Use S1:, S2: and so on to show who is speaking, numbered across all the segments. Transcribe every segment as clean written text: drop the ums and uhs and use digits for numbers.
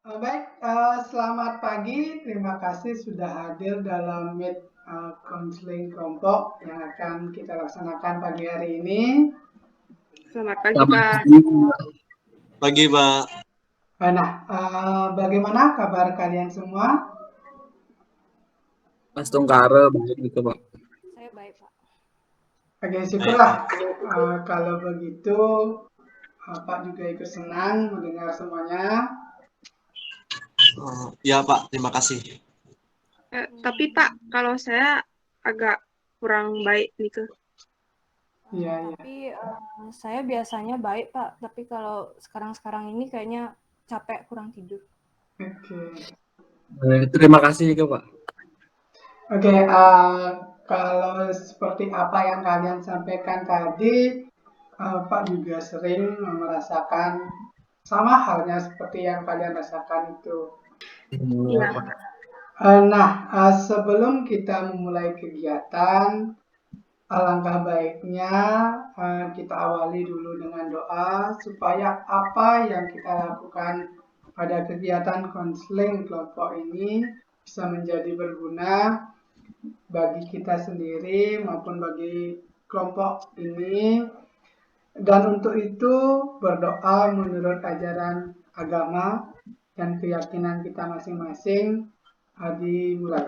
S1: Baik, selamat pagi. Terima kasih sudah hadir dalam Meet Counseling Kelompok yang akan kita laksanakan pagi hari ini.
S2: Selamat pagi, Pak.
S3: Pagi, Pak.
S1: Nah, bagaimana kabar kalian semua?
S4: Mas Tungkara baik gitu, Pak.
S2: Saya baik, Pak.
S1: Oke, syukurlah. Kalau begitu, Pak juga ikut senang mendengar semuanya.
S3: Ya, Pak. Terima kasih.
S2: Tapi, Pak, kalau saya agak kurang baik nih ke.
S1: Iya.
S5: Tapi saya biasanya baik, Pak. Tapi kalau sekarang ini kayaknya capek, kurang tidur.
S1: Oke.
S4: Terima kasih juga, Pak.
S1: Oke, kalau seperti apa yang kalian sampaikan tadi, Pak juga sering merasakan sama halnya seperti yang kalian rasakan itu.
S2: Iya.
S1: Nah, sebelum kita memulai kegiatan, alangkah baiknya kita awali dulu dengan doa supaya apa yang kita lakukan pada kegiatan konseling kelompok ini bisa menjadi berguna bagi kita sendiri maupun bagi kelompok ini. Dan untuk itu berdoa menurut ajaran agama dan keyakinan kita masing-masing. Dimulai.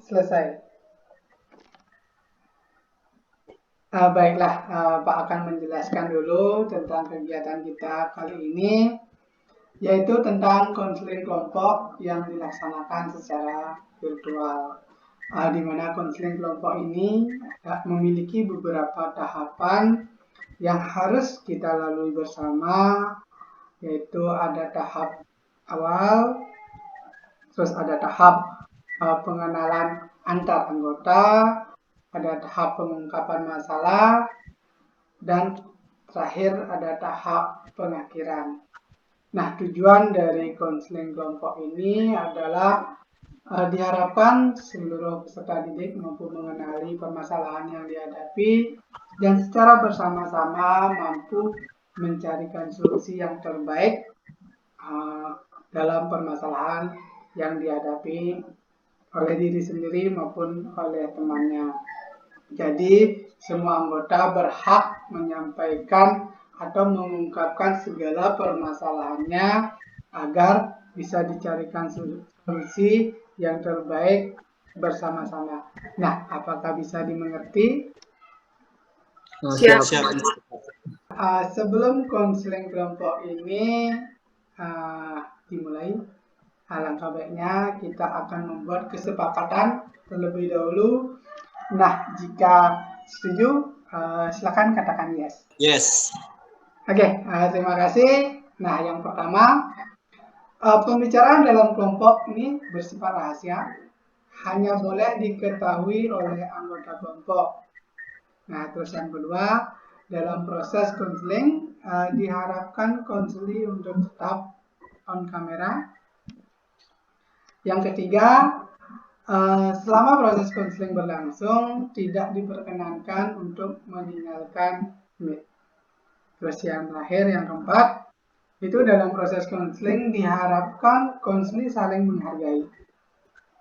S1: Selesai. Baiklah, Pak akan menjelaskan dulu tentang kegiatan kita kali ini, yaitu tentang konseling kelompok yang dilaksanakan secara virtual. Di mana konseling kelompok ini memiliki beberapa tahapan yang harus kita lalui bersama, yaitu ada tahap awal, terus ada tahap pengenalan antar anggota, ada tahap pengungkapan masalah, dan terakhir ada tahap pengakhiran. Nah, tujuan dari konseling kelompok ini adalah diharapkan seluruh peserta didik mampu mengenali permasalahan yang dihadapi dan secara bersama-sama mampu mencarikan solusi yang terbaik dalam permasalahan yang dihadapi oleh diri sendiri maupun oleh temannya. Jadi semua anggota berhak menyampaikan atau mengungkapkan segala permasalahannya agar bisa dicarikan solusi yang terbaik bersama-sama. Nah, apakah bisa dimengerti?
S2: Siap.
S1: Sebelum konseling kelompok ini dimulai, alangkah baiknya kita akan membuat kesepakatan terlebih dahulu. Nah, jika setuju, silakan katakan yes.
S3: Yes.
S1: Oke, terima kasih. Nah, yang pertama, pembicaraan dalam kelompok ini bersifat rahasia, hanya boleh diketahui oleh anggota kelompok. Nah, terus yang kedua, dalam proses konseling diharapkan konseli untuk tetap on kamera. Yang ketiga, selama proses konseling berlangsung tidak diperkenankan untuk meninggalkan Meet. Terus yang terakhir, yang keempat, itu dalam proses konseling diharapkan konseli saling menghargai,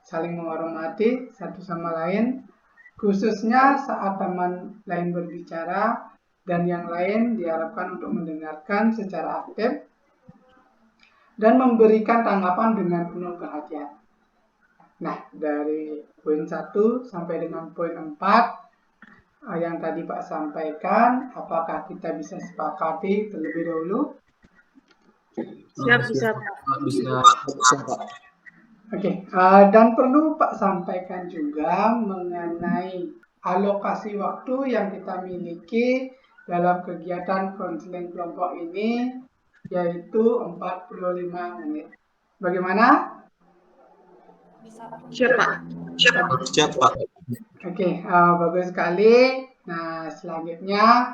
S1: saling menghormati satu sama lain, khususnya saat teman lain berbicara, dan yang lain diharapkan untuk mendengarkan secara aktif dan memberikan tanggapan dengan penuh perhatian. Nah, dari poin 1 sampai dengan poin 4 yang tadi Pak sampaikan, apakah kita bisa sepakati terlebih dahulu?
S2: Siap, bisa,
S4: Pak. Bisa, Pak.
S1: Oke, dan perlu Pak sampaikan juga mengenai alokasi waktu yang kita miliki dalam kegiatan konseling kelompok ini, yaitu 45 menit. Bagaimana?
S2: Siap, Pak.
S3: Siap, Pak.
S1: Oke, bagus sekali. Nah, selanjutnya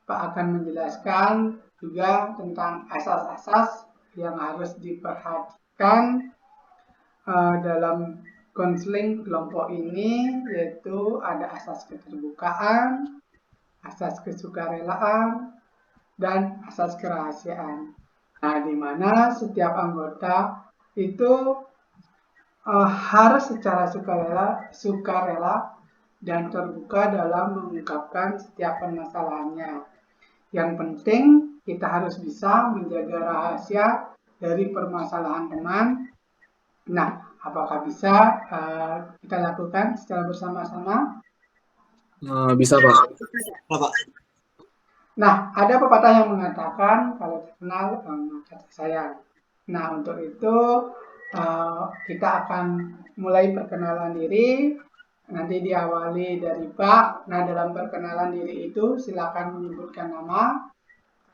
S1: Pak akan menjelaskan juga tentang asas-asas yang harus diperhatikan dalam konseling kelompok ini, yaitu ada asas keterbukaan, asas kesukarelaan, dan asas kerahasiaan. Nah, di mana setiap anggota itu harus secara sukarela dan terbuka dalam mengungkapkan setiap permasalahannya. Yang penting kita harus bisa menjaga rahasia dari permasalahan teman. Nah, apakah bisa kita lakukan secara bersama-sama?
S4: Bisa Pak.
S3: Pak.
S1: Nah, ada pepatah yang mengatakan kalau terkenal maka sayang. Nah, untuk itu kita akan mulai perkenalan diri. Nanti diawali dari Pak. Nah, dalam perkenalan diri itu silakan menyebutkan nama,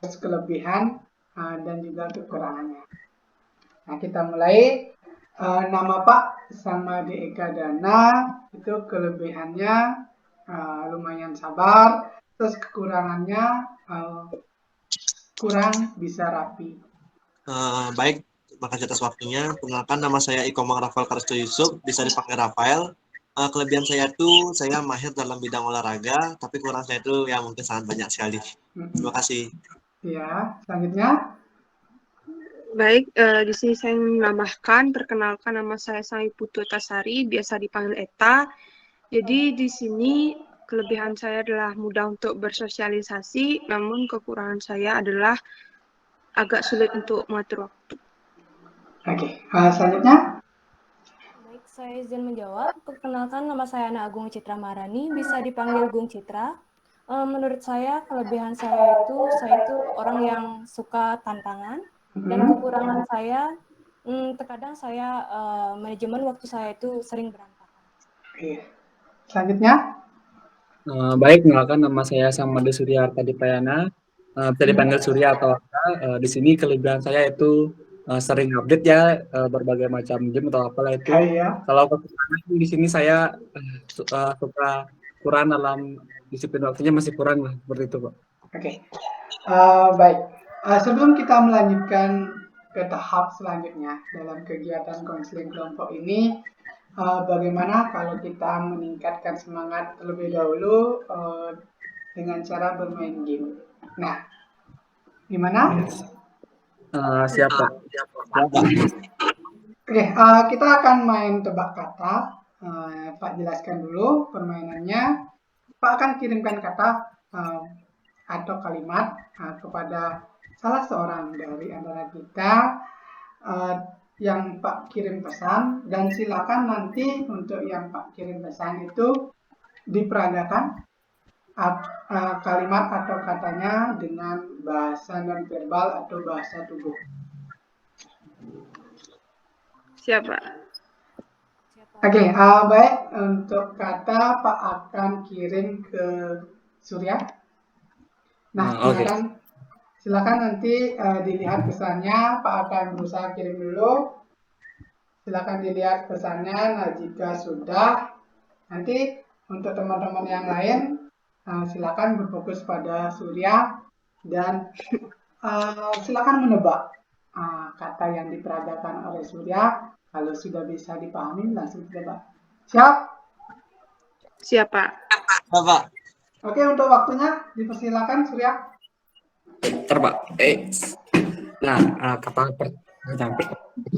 S1: terus kelebihan, dan juga kekurangannya. Nah, kita mulai. Nama Pak sama Eka Dana itu kelebihannya lumayan sabar, terus kekurangannya kurang bisa rapi.
S3: Baik, terima kasih atas waktunya. Perkenalkan, nama saya Ikomang Rafael Karisto Yusuf, bisa dipanggil Rafael. Kelebihan saya itu saya mahir dalam bidang olahraga, tapi kurang saya itu ya mungkin sangat banyak sekali. Terima kasih.
S1: Ya, selanjutnya.
S2: Baik, di sini saya menambahkan, perkenalkan nama saya Sangi Putu Tasari, biasa dipanggil Eta. Jadi di sini kelebihan saya adalah mudah untuk bersosialisasi, namun kekurangan saya adalah agak sulit untuk mengatur waktu.
S1: Oke, selanjutnya.
S5: Baik, saya izin menjawab. Perkenalkan, nama saya Ana Agung Citra Marani, bisa dipanggil Gung Citra. Menurut saya, kelebihan saya itu orang yang suka tantangan, dan kekurangan saya, terkadang saya manajemen waktu saya itu sering berantakan.
S1: Oke, selanjutnya.
S4: Baik, kenalkan nama saya Samade Surya Artadipayana, bisa dipanggil Surya atau Arta. Di sini kelebihan saya itu sering update ya berbagai macam game atau apalah itu. Kalau kekurangan di sini saya suka kurang dalam disiplin waktunya, masih kurang lah seperti itu Pak.
S1: Oke, baik. Sebelum kita melanjutkan ke tahap selanjutnya dalam kegiatan konseling kelompok ini, bagaimana kalau kita meningkatkan semangat terlebih dahulu dengan cara bermain game. Nah, gimana?
S4: Siapa?
S1: Oke, kita akan main tebak kata. Pak jelaskan dulu permainannya. Pak akan kirimkan kata atau kalimat kepada salah seorang dari antara kita yang Pak kirim pesan, dan silakan nanti untuk yang Pak kirim pesan itu diperagakan kalimat atau katanya dengan bahasa non verbal atau bahasa tubuh.
S2: Siapa?
S1: Oke, baik. Untuk kata Pak akan kirim ke Surya. Nah, silakan nanti dilihat pesannya. Pak akan berusaha kirim dulu. Silakan dilihat pesannya. Nah, jika sudah, nanti untuk teman-teman yang lain, silakan berfokus pada Surya dan silakan menebak kata yang diperagakan oleh Surya. Kalau sudah bisa dipahami, langsung ditebak. Siap?
S2: Siapa?
S3: Pak.
S1: Oke, untuk waktunya dipersilakan Surya.
S4: Bentar Pak. Nah, kata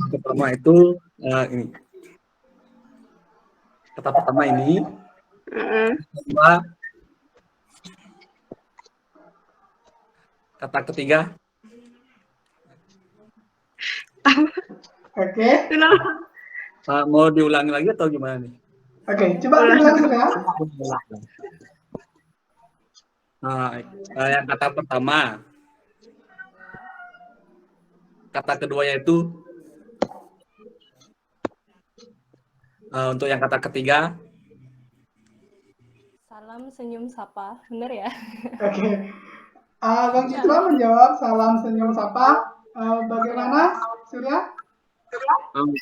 S4: pertama itu ini. Kata pertama ini. Kata ketiga.
S1: Oke.
S4: Mau diulangi lagi atau gimana nih?
S1: Oke, coba diulang Surya.
S4: Yang kata pertama. Kata keduanya itu. Untuk yang kata ketiga.
S5: Salam senyum sapa, bener ya?
S1: Oke. Bang Citra menjawab salam senyum sapa. Bagaimana Surya?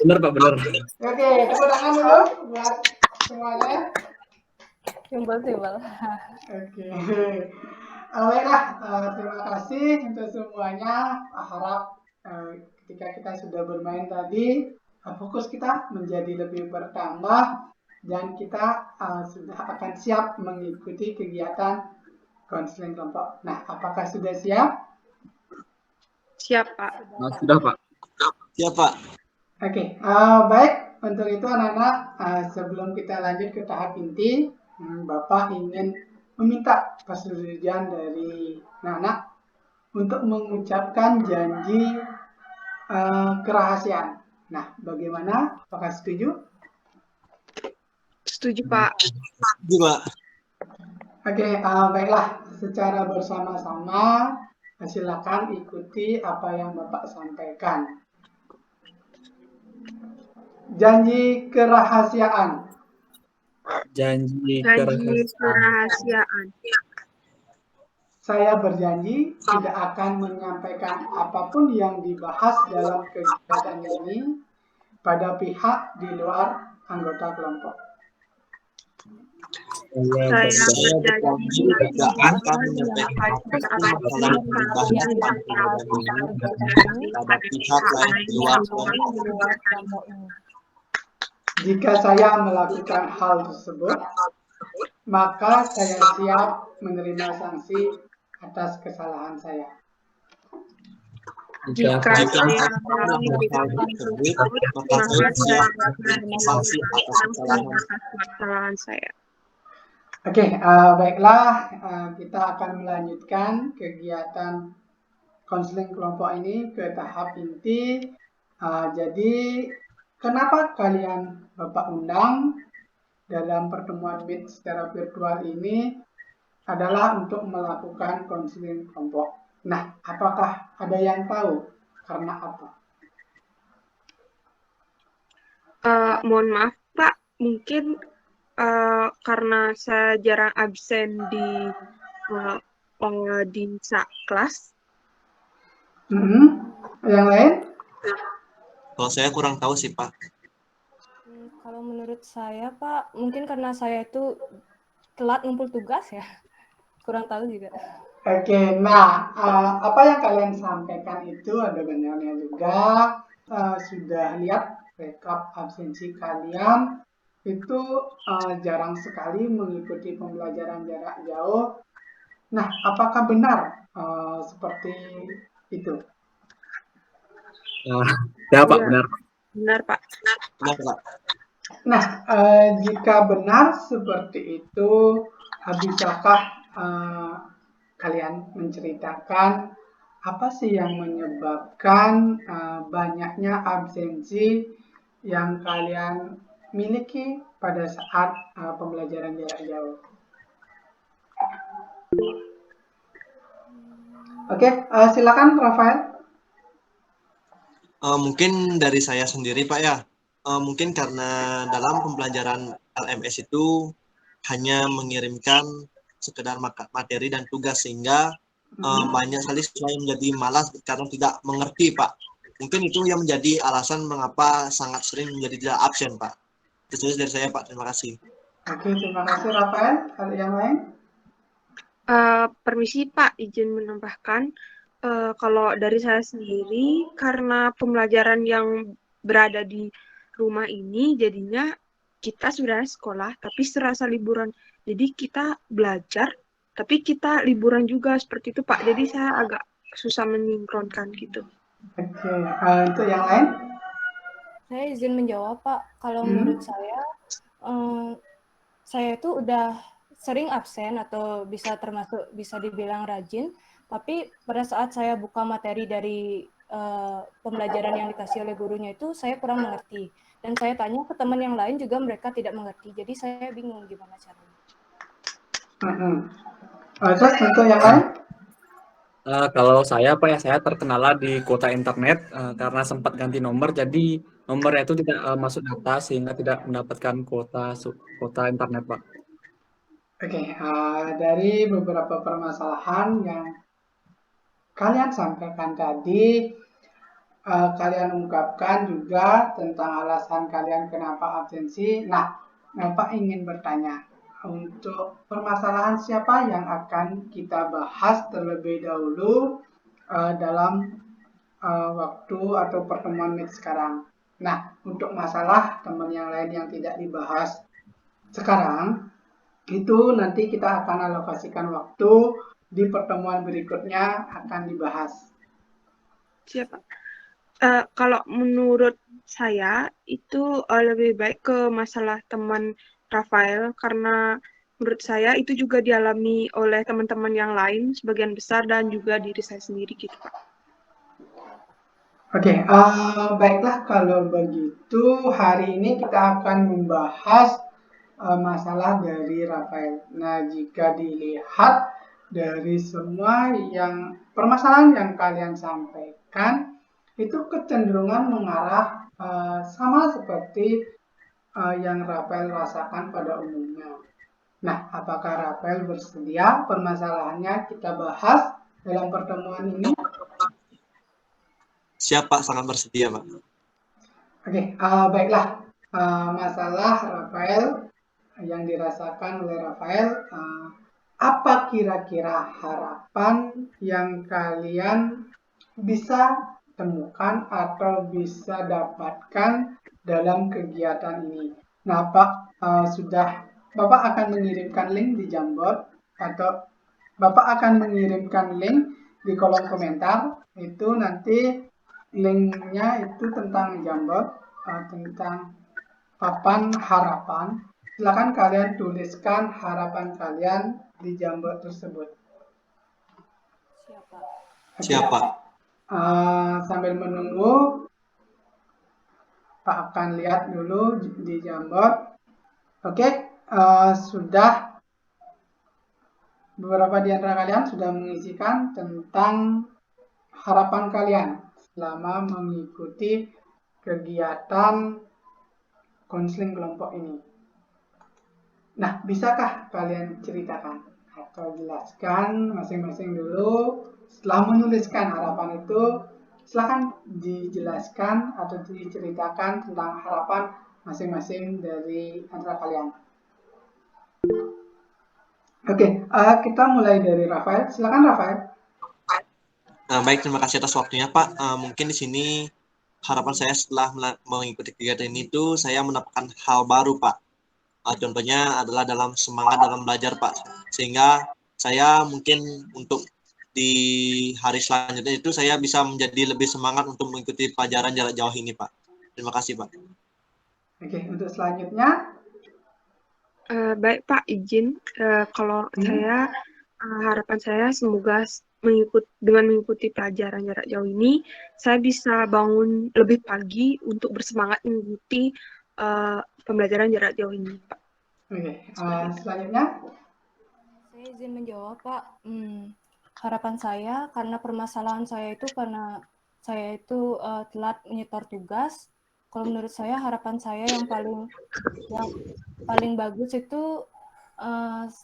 S4: Bener Pak, bener.
S1: Oke, tepuk tangan dulu buat semuanya.
S5: Simbol.
S1: Oke. Baiklah, terima kasih untuk semuanya. Harap ketika kita sudah bermain tadi, fokus kita menjadi lebih bertambah dan kita sudah akan siap mengikuti kegiatan konseling kelompok. Nah, apakah sudah siap?
S2: Siap, Pak.
S4: Sudah, Pak.
S3: Siap, Pak.
S1: Oke, baik. Untuk itu anak-anak, sebelum kita lanjut ke tahap inti, Bapak ingin meminta persetujuan dari anak-anak untuk mengucapkan janji kerahasiaan. Nah, bagaimana? Apakah setuju?
S2: Setuju, Pak.
S3: Setuju, Pak.
S1: Oke, baiklah. Secara bersama-sama, silakan ikuti apa yang Bapak sampaikan. Janji kerahasiaan.
S4: Janji
S2: Janji
S4: kerahasiaan.
S2: kerahasiaan.
S1: Saya berjanji tidak akan menyampaikan apapun yang dibahas dalam kegiatan ini pada pihak di luar anggota kelompok.
S2: Saya berjanji
S3: tidak akan menyampaikan apapun yang dibahas dalam kegiatan ini pada pihak lain di luar kelompok.
S1: Jika saya melakukan hal tersebut, maka saya siap menerima sanksi atas kesalahan saya.
S2: Jika saya melakukan hal tersebut, maka saya siap menerima sanksi atas kesalahan saya.
S1: Oke, baiklah, kita akan melanjutkan kegiatan konseling kelompok ini ke tahap inti. Jadi, kenapa kalian Bapak undang dalam pertemuan Meet secara virtual ini adalah untuk melakukan konseling kelompok. Nah, apakah ada yang tahu karena apa?
S2: Mohon maaf, Pak, mungkin karena saya jarang absen di kelas.
S1: Yang lain?
S3: Kalau saya kurang tahu sih, Pak.
S5: Kalau menurut saya, Pak, mungkin karena saya itu telat ngumpul tugas ya. Kurang tahu juga.
S1: Oke, nah apa yang kalian sampaikan itu ada benarnya juga. Sudah lihat rekap absensi kalian itu jarang sekali mengikuti pembelajaran jarak jauh. Nah, apakah benar seperti itu?
S4: Ya, Pak, benar.
S2: Benar, Pak.
S3: Benar, Pak.
S1: Nah, jika benar seperti itu, bisakah kalian menceritakan apa sih yang menyebabkan banyaknya absensi yang kalian miliki pada saat pembelajaran jarak jauh? Oke, silakan Rafael.
S3: Mungkin dari saya sendiri, Pak, ya. Mungkin karena dalam pembelajaran LMS itu hanya mengirimkan sekedar materi dan tugas, sehingga banyak sekali siswa yang menjadi malas karena tidak mengerti, Pak. Mungkin itu yang menjadi alasan mengapa sangat sering menjadi tidak absen, Pak. Itu dari saya, Pak. Terima kasih.
S1: Oke, terima kasih Rafael. Ada yang lain?
S2: Permisi, Pak, izin menambahkan. Kalau dari saya sendiri, karena pembelajaran yang berada di rumah ini, jadinya kita sudah sekolah, tapi serasa liburan. Jadi kita belajar, tapi kita liburan juga seperti itu, Pak. Jadi saya agak susah menyinkronkan gitu.
S1: Oke, untuk yang lain?
S5: Saya izin menjawab, Pak. Kalau menurut saya itu udah sering absen atau bisa dibilang rajin, tapi pada saat saya buka materi dari pembelajaran yang dikasih oleh gurunya itu saya kurang mengerti. Dan saya tanya ke teman yang lain juga mereka tidak mengerti. Jadi saya bingung gimana caranya.
S1: Terus untuk yang lain?
S4: Kalau saya, Pak, ya, saya terkendala di kuota internet karena sempat ganti nomor, jadi nomornya itu tidak masuk data sehingga tidak mendapatkan kuota internet, Pak.
S1: Oke, dari beberapa permasalahan yang kalian sampaikan tadi, kalian ungkapkan juga tentang alasan kalian kenapa absensi. Nah, Bapak ingin bertanya, untuk permasalahan siapa yang akan kita bahas terlebih dahulu dalam waktu atau pertemuan Meet sekarang. Nah, untuk masalah teman yang lain yang tidak dibahas sekarang, itu nanti kita akan alokasikan waktu di pertemuan berikutnya akan dibahas.
S2: Siapa? Kalau menurut saya itu lebih baik ke masalah teman Rafael karena menurut saya itu juga dialami oleh teman-teman yang lain sebagian besar dan juga diri saya sendiri gitu Pak.
S1: Oke, baiklah kalau begitu hari ini kita akan membahas masalah dari Rafael. Nah, jika dilihat dari semua yang permasalahan yang kalian sampaikan itu kecenderungan mengarah sama seperti yang Rafael rasakan pada umumnya. Nah, apakah Rafael bersedia permasalahannya kita bahas dalam pertemuan ini?
S3: Siapa sangat bersedia, Pak?
S1: Oke, baiklah. Masalah Rafael yang dirasakan oleh Rafael, apa kira-kira harapan yang kalian bisa temukan atau bisa dapatkan dalam kegiatan ini? Nah, Pak, Bapak akan mengirimkan link di Jamboard atau Bapak akan mengirimkan link di kolom komentar. Itu nanti linknya itu tentang Jamboard, tentang papan harapan. Silakan kalian tuliskan harapan kalian di Jamboard tersebut.
S5: Siapa?
S3: Siapa?
S1: Sambil menunggu, Pak akan lihat dulu di Jamboard. Oke, sudah beberapa di antara kalian sudah mengisikan tentang harapan kalian selama mengikuti kegiatan konseling kelompok ini. Nah, bisakah kalian ceritakan atau jelaskan masing-masing dulu setelah menuliskan harapan itu, silakan dijelaskan atau diceritakan tentang harapan masing-masing dari antara kalian. Oke, kita mulai dari Rafael. Silakan Rafael.
S3: Baik, terima kasih atas waktunya, Pak. Mungkin di sini harapan saya setelah mengikuti kegiatan ini tuh saya mendapatkan hal baru, Pak. Contohnya adalah dalam semangat dalam belajar, Pak. Sehingga saya mungkin untuk di hari selanjutnya itu saya bisa menjadi lebih semangat untuk mengikuti pelajaran jarak jauh ini, Pak. Terima kasih, Pak.
S1: Oke, untuk selanjutnya.
S2: Baik Pak, izin kalau saya harapan saya semoga dengan mengikuti pelajaran jarak jauh ini, saya bisa bangun lebih pagi untuk bersemangat mengikuti pembelajaran jarak jauh ini, Pak.
S1: Oke, selanjutnya.
S5: Saya izin menjawab, Pak. Harapan saya karena permasalahan saya itu karena saya itu telat menyetor tugas. Kalau menurut saya harapan saya yang paling bagus itu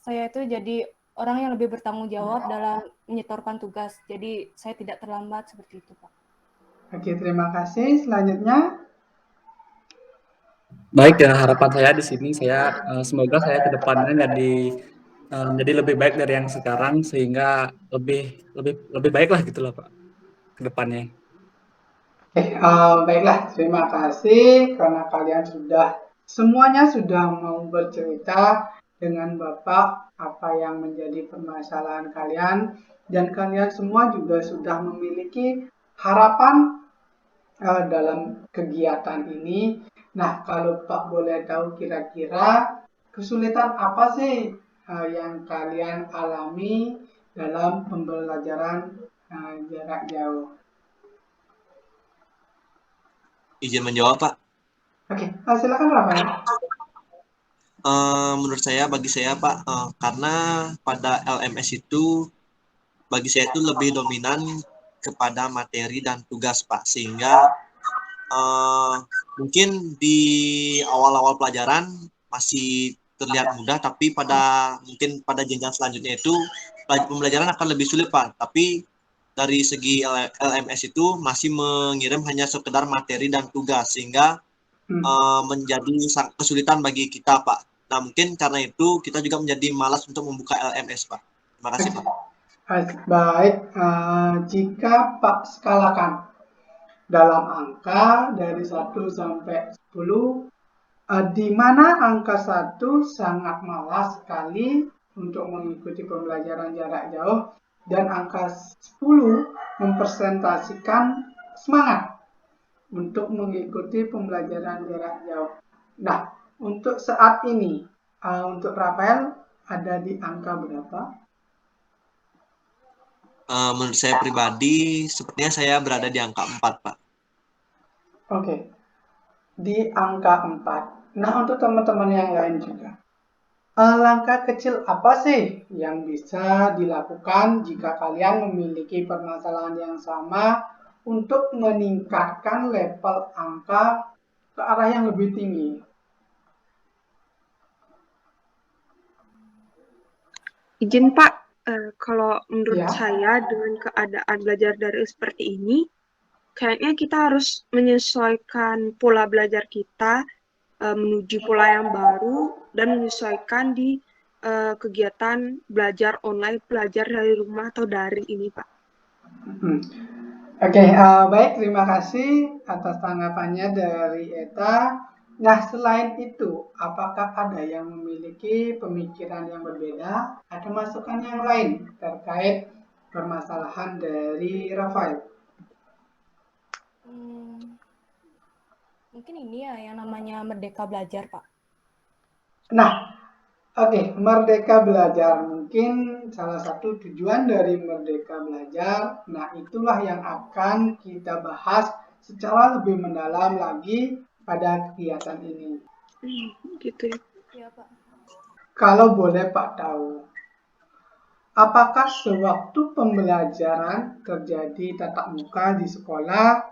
S5: saya itu jadi orang yang lebih bertanggung jawab dalam menyetorkan tugas. Jadi saya tidak terlambat seperti itu, Pak.
S1: Oke, terima kasih. Selanjutnya.
S4: Baik ya, harapan saya di sini semoga saya ke depannya jadi lebih baik dari yang sekarang sehingga lebih baik lah gitulah Pak ke depannya.
S1: Baiklah, terima kasih karena kalian semuanya sudah mau bercerita dengan Bapak apa yang menjadi permasalahan kalian dan kalian semua juga sudah memiliki harapan dalam kegiatan ini. Nah, kalau Pak boleh tahu kira-kira kesulitan apa sih yang kalian alami dalam pembelajaran jarak jauh?
S3: Izin menjawab, Pak.
S1: Oke, silakan Rafael.
S3: Menurut saya, bagi saya, Pak, karena pada LMS itu, bagi saya itu lebih dominan kepada materi dan tugas, Pak. Sehingga mungkin di awal-awal pelajaran masih terlihat mudah, tapi mungkin pada jenjang selanjutnya itu pembelajaran akan lebih sulit, Pak. Tapi dari segi LMS itu masih mengirim hanya sekedar materi dan tugas sehingga menjadi kesulitan bagi kita, Pak. Nah, mungkin karena itu kita juga menjadi malas untuk membuka LMS, Pak. Terima kasih, Pak.
S1: Baik, jika Pak skalakan dalam angka dari 1 sampai 10, di mana angka 1 sangat malas sekali untuk mengikuti pembelajaran jarak jauh dan angka 10 mempresentasikan semangat untuk mengikuti pembelajaran jarak jauh. Nah, untuk saat ini, untuk Rafael ada di angka berapa?
S3: Menurut saya pribadi, sepertinya saya berada di angka 4, Pak.
S1: Oke, di angka 4. Nah, untuk teman-teman yang lain juga. Langkah kecil apa sih yang bisa dilakukan jika kalian memiliki permasalahan yang sama untuk meningkatkan level angka ke arah yang lebih tinggi?
S2: Izin Pak, kalau menurut
S1: Ya.
S2: saya dengan keadaan belajar daring seperti ini, kayaknya kita harus menyesuaikan pola belajar kita menuju pola yang baru dan menyesuaikan di kegiatan belajar online, belajar dari rumah atau daring ini, Pak.
S1: Oke, baik, terima kasih atas tanggapannya dari Eta. Nah, selain itu, apakah ada yang memiliki pemikiran yang berbeda atau masukan yang lain terkait permasalahan dari Rafael?
S5: Mungkin ini ya yang namanya merdeka belajar, Pak.
S1: Nah, oke, merdeka belajar mungkin salah satu tujuan dari merdeka belajar. Nah, itulah yang akan kita bahas secara lebih mendalam lagi pada kegiatan ini.
S2: Gitu ya.
S5: Iya, Pak.
S1: Kalau boleh Pak tahu, apakah sewaktu pembelajaran terjadi tatap muka di sekolah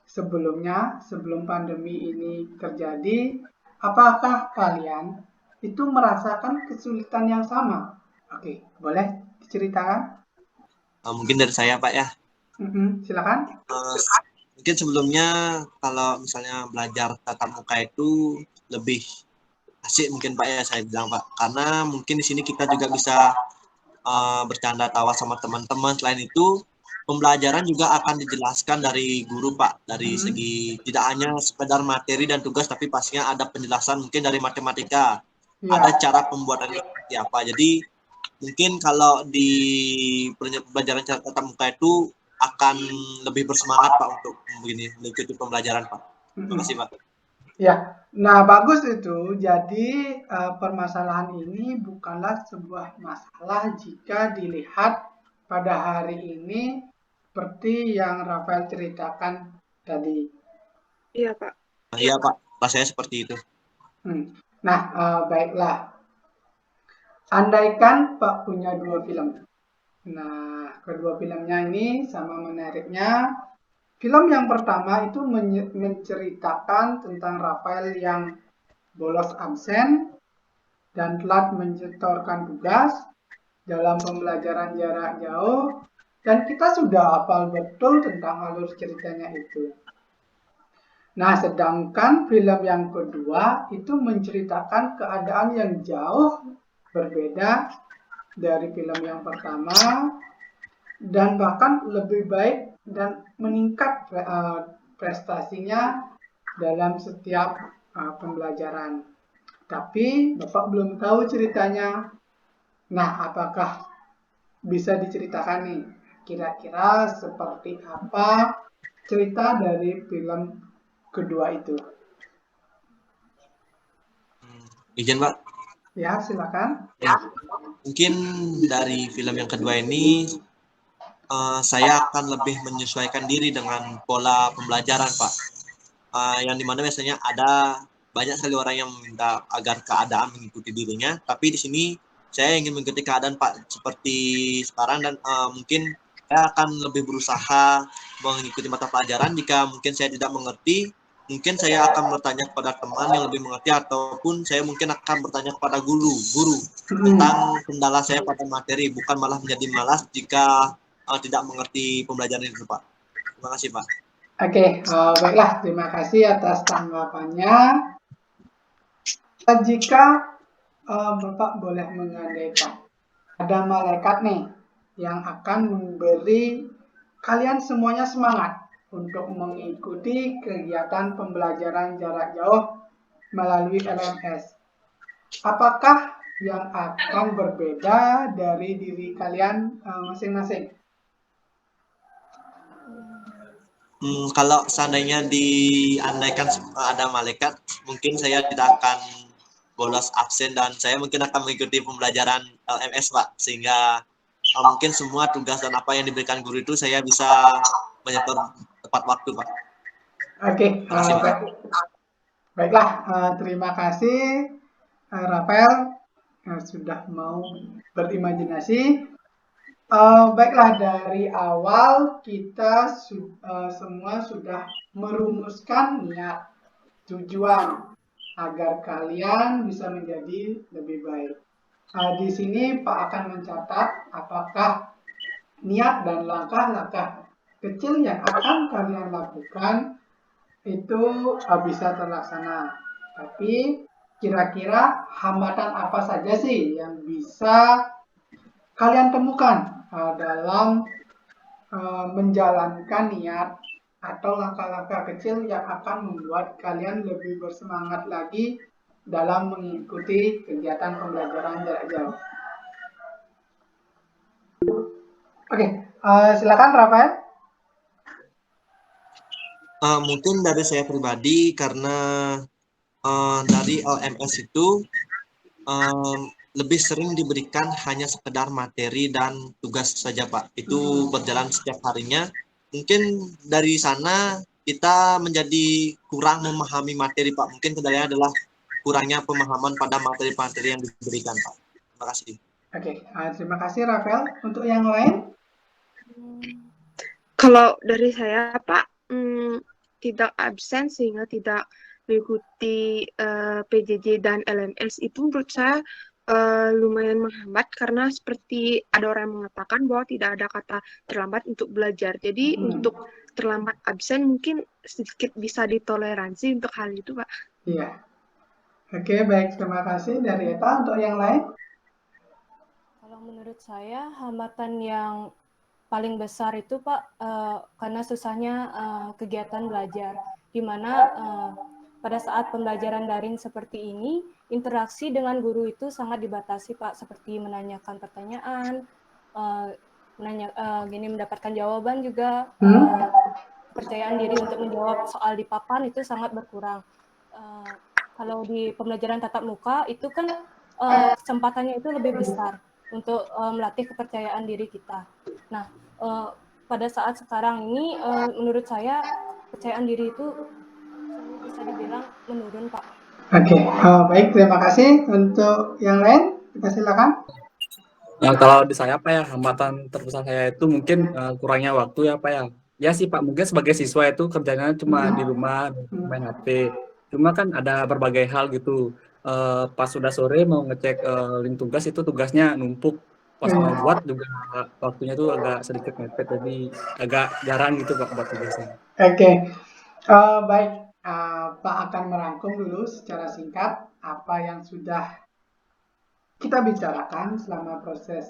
S1: sebelumnya, sebelum pandemi ini terjadi, apakah kalian itu merasakan kesulitan yang sama? Oke, boleh diceritakan?
S3: Mungkin dari saya, Pak ya.
S1: Silakan.
S3: Mungkin sebelumnya kalau misalnya belajar tatap muka itu lebih asik mungkin Pak ya, saya bilang Pak. Karena mungkin di sini kita juga bisa bercanda tawa sama teman-teman. Selain itu, pembelajaran juga akan dijelaskan dari guru Pak, dari segi tidak hanya sekedar materi dan tugas, tapi pastinya ada penjelasan mungkin dari matematika, ada cara pembuatannya seperti apa. Jadi mungkin kalau di pembelajaran tatap muka itu akan lebih bersemangat Pak untuk mengikuti pembelajaran Pak. Terima kasih Pak.
S1: Ya, nah bagus itu. Jadi permasalahan ini bukanlah sebuah masalah jika dilihat pada hari ini seperti yang Rafael ceritakan tadi.
S2: Iya Pak.
S3: Iya Pak, pas saya seperti itu.
S1: Nah, baiklah. Andaikan Pak punya 2 film. Nah, kedua filmnya ini sama menariknya. Film yang pertama itu menceritakan tentang Rafael yang bolos absen dan telat menyetorkan tugas dalam pembelajaran jarak jauh, dan kita sudah hafal betul tentang alur ceritanya itu. Nah, sedangkan film yang kedua itu menceritakan keadaan yang jauh berbeda dari film yang pertama dan bahkan lebih baik dan meningkat prestasinya dalam setiap pembelajaran. Tapi Bapak belum tahu ceritanya. Nah, apakah bisa diceritakan nih kira-kira seperti apa cerita dari film kedua itu?
S3: Izin Pak.
S1: Ya, silakan.
S3: Mungkin dari film yang kedua ini saya akan lebih menyesuaikan diri dengan pola pembelajaran Pak. Yang dimana biasanya ada banyak sekali orang yang meminta agar keadaan mengikuti dirinya, tapi di sini saya ingin mengikuti keadaan Pak seperti sekarang dan mungkin saya akan lebih berusaha mengikuti mata pelajaran. Jika mungkin saya tidak mengerti, mungkin saya akan bertanya kepada teman yang lebih mengerti ataupun saya mungkin akan bertanya kepada guru tentang kendala saya pada materi, bukan malah menjadi malas jika tidak mengerti pembelajaran itu Pak. Terima kasih Pak.
S1: Oke, baiklah, terima kasih atas tanggapannya. Jika Bapak boleh mengandaikan ada malaikat nih yang akan memberi kalian semuanya semangat untuk mengikuti kegiatan pembelajaran jarak jauh melalui LMS. Apakah yang akan berbeda dari diri kalian masing-masing?
S3: Kalau seandainya diandaikan ada malaikat, mungkin saya tidak akan bolos absen dan saya mungkin akan mengikuti pembelajaran LMS, Pak. Sehingga mungkin semua tugas dan apa yang diberikan guru itu saya bisa menyetor tepat waktu, Pak.
S1: Oke,
S3: Terima kasih, Pak.
S1: baiklah. Terima kasih Rafael sudah mau berimajinasi. Baiklah, dari awal kita semua sudah merumuskan niat, tujuan agar kalian bisa menjadi lebih baik. Di sini Pak akan mencatat apakah niat dan langkah-langkah kecil yang akan kalian lakukan itu bisa terlaksana. Tapi kira-kira hambatan apa saja sih yang bisa kalian temukan dalam menjalankan niat atau langkah-langkah kecil yang akan membuat kalian lebih bersemangat lagi dalam mengikuti kegiatan pembelajaran jarak jauh. Oke, silakan Rafael.
S3: Mungkin dari saya pribadi karena dari LMS itu lebih sering diberikan hanya sekedar materi dan tugas saja, Pak. Itu berjalan setiap harinya. Mungkin dari sana kita menjadi kurang memahami materi, Pak. Mungkin kendalanya adalah kurangnya pemahaman pada materi-materi yang diberikan, Pak. Terima kasih.
S1: Oke, terima kasih Rafael. Untuk yang lain?
S2: Kalau dari saya, Pak, tidak absen sehingga tidak mengikuti PJJ dan LMS itu menurut saya lumayan menghambat karena seperti ada orang yang mengatakan bahwa tidak ada kata terlambat untuk belajar. Jadi untuk terlambat absen mungkin sedikit bisa ditoleransi untuk hal itu, Pak.
S1: Iya. Oke, baik. Terima kasih dari Eta. Untuk yang lain?
S5: Kalau menurut saya hambatan yang paling besar itu Pak karena susahnya kegiatan belajar, di mana pada saat pembelajaran daring seperti ini, interaksi dengan guru itu sangat dibatasi, Pak, seperti menanyakan pertanyaan, mendapatkan jawaban juga, kepercayaan diri untuk menjawab soal di papan itu sangat berkurang. Kalau di pembelajaran tatap muka itu kan kesempatannya itu lebih besar untuk melatih kepercayaan diri kita. Nah, pada saat sekarang ini, menurut saya kepercayaan diri itu bisa dibilang menurun, Pak.
S1: Oke, baik, terima kasih. Untuk yang lain, kita silakan.
S4: Nah, kalau di saya Pak ya, hambatan terbesar saya itu mungkin kurangnya waktu ya Pak ya. Ya sih Pak, mungkin sebagai siswa itu kerjanya cuma di rumah main HP. Cuma kan ada berbagai hal gitu. Pas sudah sore mau ngecek link tugas itu tugasnya numpuk. Pas mau buat juga waktunya tuh agak sedikit mepet, jadi agak jarang gitu Pak buat tugasnya.
S1: Oke, baik. Pak akan merangkum dulu secara singkat apa yang sudah kita bicarakan selama proses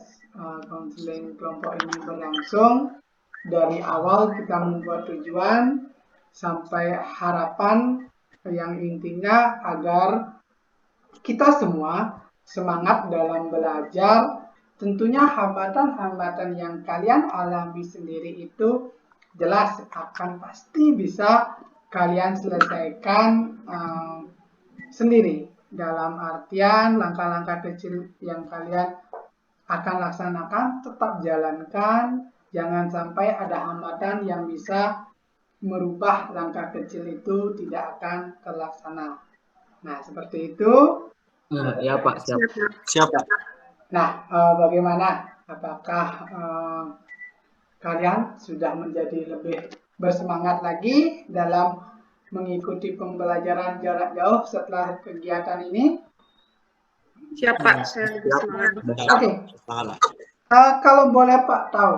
S1: konseling kelompok ini berlangsung. Dari awal kita membuat tujuan sampai harapan yang intinya agar kita semua semangat dalam belajar. Tentunya hambatan-hambatan yang kalian alami sendiri itu jelas akan pasti bisa kalian selesaikan sendiri. Dalam artian langkah-langkah kecil yang kalian akan laksanakan tetap jalankan. Jangan sampai ada hambatan yang bisa merubah langkah kecil itu tidak akan terlaksana. Nah, seperti itu.
S4: Ya Pak, siap.
S3: Siap, Pak.
S1: Nah, bagaimana? Apakah kalian sudah menjadi lebih bersemangat lagi dalam mengikuti pembelajaran jarak jauh setelah kegiatan ini?
S2: Siap, Pak. Saya lebih semangat.
S1: Oke. Kalau boleh Pak tahu,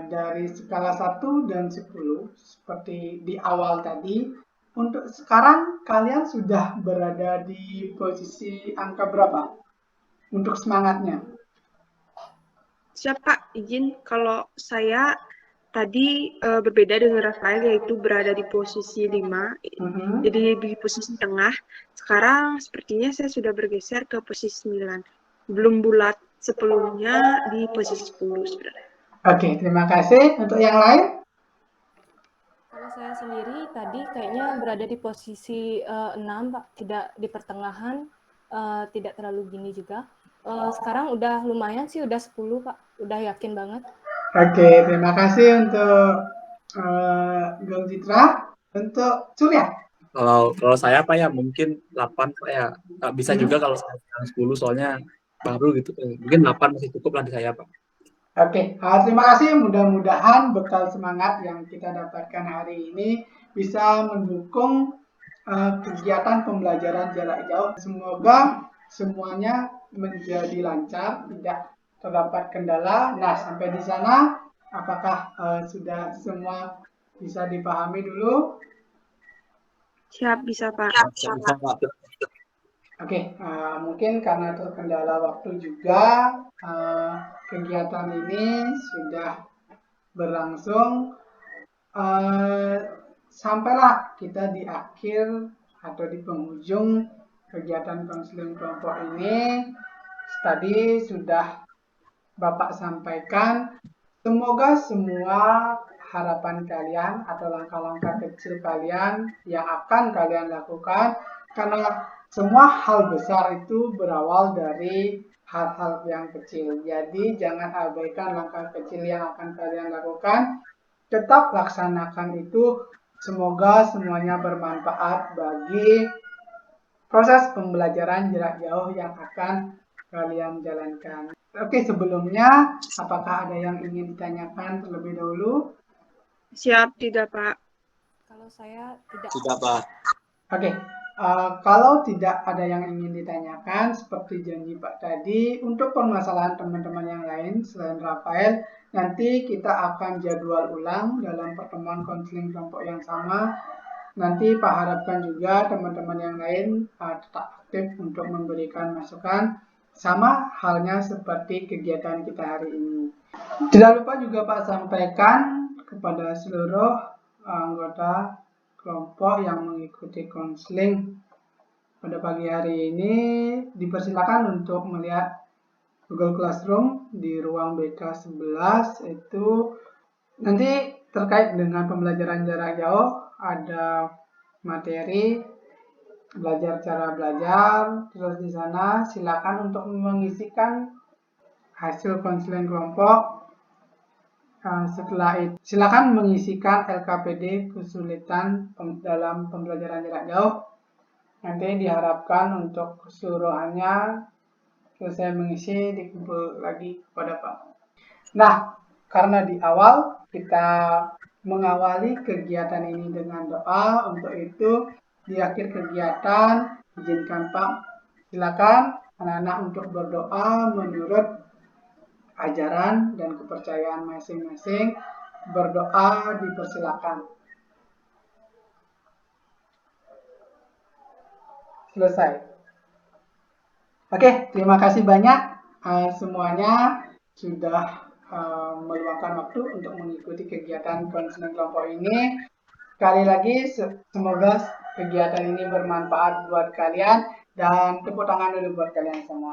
S1: dari skala 1 dan 10, seperti di awal tadi, untuk sekarang kalian sudah berada di posisi angka berapa untuk semangatnya?
S2: Siap, Pak. Izin kalau saya tadi berbeda dengan Rafael, yaitu berada di posisi 5, jadi di posisi tengah. Sekarang sepertinya saya sudah bergeser ke posisi 9. Belum bulat sebelumnya di posisi 10 sebenarnya.
S1: Oke, terima kasih. Untuk yang lain?
S5: Kalau saya sendiri tadi kayaknya berada di posisi 6, Pak, tidak di pertengahan, tidak terlalu gini juga. Sekarang udah lumayan sih, udah 10, Pak, udah yakin banget.
S1: Oke, terima kasih untuk Gong Citra. Untuk Surya.
S4: Kalau saya Pak ya mungkin 8 Pak ya. Bisa juga kalau saya 10 soalnya baru gitu. Mungkin 8 masih cukup lah di saya Pak.
S1: Oke, terima kasih. Mudah-mudahan bekal semangat yang kita dapatkan hari ini bisa mendukung kegiatan pembelajaran jarak jauh. Semoga semuanya menjadi lancar, tidak terdapat kendala. Nah, sampai di sana, apakah sudah semua bisa dipahami dulu?
S2: Siap, bisa Pak.
S3: Bisa, Pak.
S1: Oke, mungkin karena terkendala waktu juga, kegiatan ini sudah berlangsung. Sampailah kita di akhir atau di penghujung kegiatan konseling kelompok ini. Tadi sudah Bapak sampaikan, semoga semua harapan kalian atau langkah-langkah kecil kalian yang akan kalian lakukan, karena semua hal besar itu berawal dari hal-hal yang kecil. Jadi jangan abaikan langkah kecil yang akan kalian lakukan. Tetap laksanakan itu. Semoga semuanya bermanfaat bagi proses pembelajaran jarak jauh yang akan kalian jalankan. Oke, sebelumnya apakah ada yang ingin ditanyakan terlebih dahulu?
S2: Siap, tidak Pak.
S5: Kalau saya tidak.
S3: Sudah, Pak.
S1: Oke, kalau tidak ada yang ingin ditanyakan, seperti janji Pak tadi, untuk permasalahan teman-teman yang lain selain Rafael, nanti kita akan jadwal ulang dalam pertemuan konseling kelompok yang sama. Nanti Pak harapkan juga teman-teman yang lain tetap aktif untuk memberikan masukan, sama halnya seperti kegiatan kita hari ini. Tidak lupa juga Pak sampaikan kepada seluruh anggota kelompok yang mengikuti konseling pada pagi hari ini, dipersilakan untuk melihat Google Classroom di ruang BK11. Itu nanti terkait dengan pembelajaran jarak jauh, ada materi belajar cara belajar. Terus di sana silakan untuk mengisikan hasil konseling kelompok. Setelah itu silakan mengisikan LKPD kesulitan dalam pembelajaran jarak jauh. Nanti diharapkan untuk keseluruhannya selesai mengisi dikumpul lagi kepada Pak. Nah, karena di awal kita mengawali kegiatan ini dengan doa, untuk itu di akhir kegiatan izinkan Pak, silakan anak-anak untuk berdoa menurut ajaran dan kepercayaan masing-masing. Berdoa dipersilakan. Selesai. Oke, terima kasih banyak semuanya sudah meluangkan waktu untuk mengikuti kegiatan konseling kelompok ini. Sekali lagi, semoga kegiatan ini bermanfaat buat kalian, dan tepuk tangan dulu buat kalian semua.